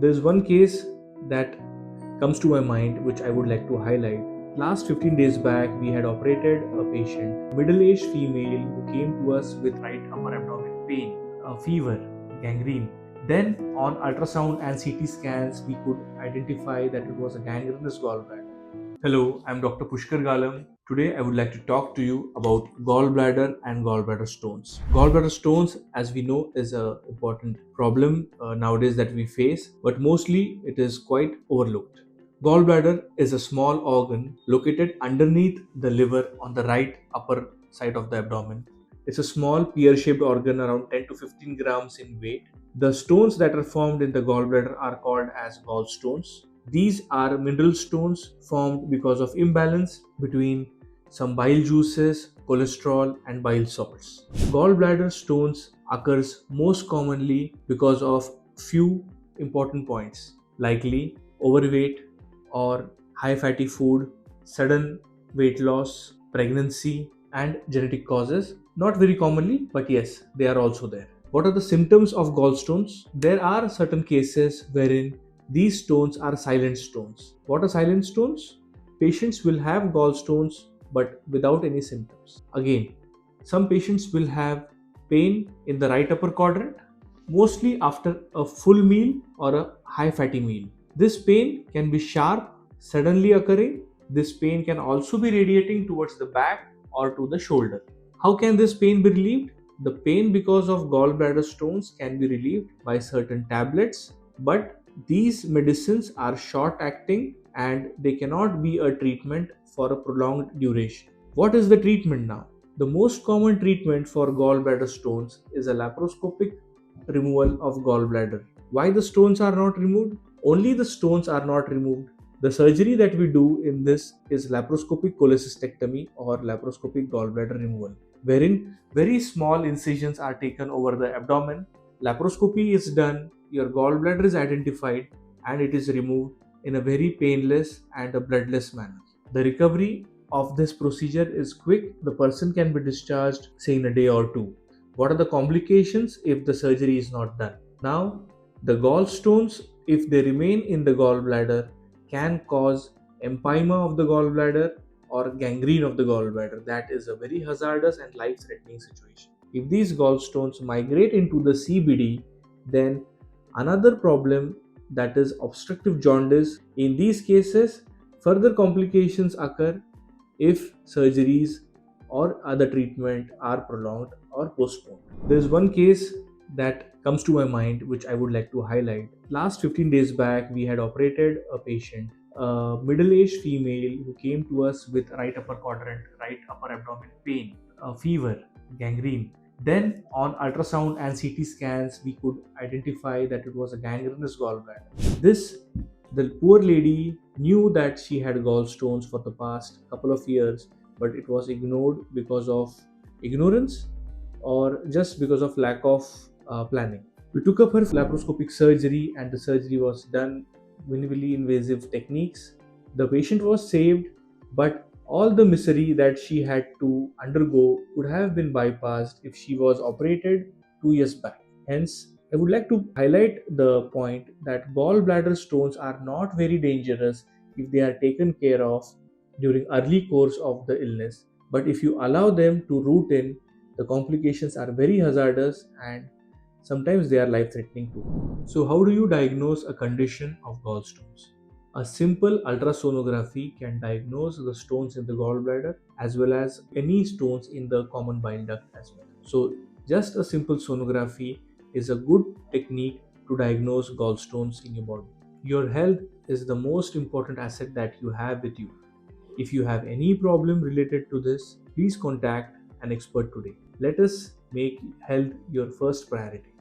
There's one case that comes to my mind which I would like to highlight. Last 15 days back, we had operated a patient, middle-aged female who came to us with right upper abdomen pain, a fever, gangrene. Then on ultrasound and CT scans, we could identify that it was a gangrenous gallbladder. Hello, I'm Dr. Pushkar Galam. Today I would like to talk to you about gallbladder and gallbladder stones. Gallbladder stones, as we know, is an important problem nowadays that we face, but mostly it is quite overlooked. Gallbladder is a small organ located underneath the liver on the right upper side of the abdomen. It's a small pear-shaped organ around 10 to 15 grams in weight. The stones that are formed in the gallbladder are called as gallstones. These are mineral stones formed because of imbalance between some bile juices, cholesterol, and bile salts. Gallbladder stones occurs most commonly because of few important points, likely overweight or high fatty food, sudden weight loss, pregnancy, and genetic causes. Not very commonly, but yes, they are also there. What are the symptoms of gallstones? There are certain cases wherein these stones are silent stones. What are silent stones? Patients will have gallstones but without any symptoms. Again, some patients will have pain in the right upper quadrant, mostly after a full meal or a high fatty meal. This pain can be sharp, suddenly occurring. This pain can also be radiating towards the back or to the shoulder. How can this pain be relieved? The pain because of gallbladder stones can be relieved by certain tablets, but these medicines are short acting and they cannot be a treatment for a prolonged duration. What is the treatment now? The most common treatment for gallbladder stones is a laparoscopic removal of gallbladder. Why the stones are not removed? Only the stones are not removed. The surgery that we do in this is laparoscopic cholecystectomy or laparoscopic gallbladder removal, wherein very small incisions are taken over the abdomen. Laparoscopy is done, your gallbladder is identified, and it is removed in a very painless and a bloodless manner. The recovery of this procedure is quick. The person can be discharged, say, in a day or two. What are the complications if the surgery is not done? Now, the gallstones, if they remain in the gallbladder, can cause empyema of the gallbladder or gangrene of the gallbladder. That is a very hazardous and life-threatening situation. If these gallstones migrate into the CBD, then another problem, that is obstructive jaundice. In these cases, further complications occur if surgeries or other treatment are prolonged or postponed. There is one case that comes to my mind which I would like to highlight. Last 15 days back, we had operated a patient, a middle-aged female who came to us with right upper quadrant, right upper abdomen pain, a fever, gangrene. Then on ultrasound and CT scans, we could identify that it was a gangrenous gallbladder. The poor lady knew that she had gallstones for the past couple of years, but it was ignored because of ignorance or just because of lack of planning. We took up her laparoscopic surgery, and the surgery was done minimally invasive techniques. The patient was saved, but all the misery that she had to undergo could have been bypassed if she was operated 2 years back. Hence, I would like to highlight the point that gallbladder stones are not very dangerous if they are taken care of during early course of the illness. But if you allow them to root in, the complications are very hazardous and sometimes they are life-threatening too. So how do you diagnose a condition of gallstones? A simple ultrasonography can diagnose the stones in the gallbladder as well as any stones in the common bile duct as well. So just a simple sonography is a good technique to diagnose gallstones in your body. Your health is the most important asset that you have with you. If you have any problem related to this, please contact an expert today. Let us make health your first priority.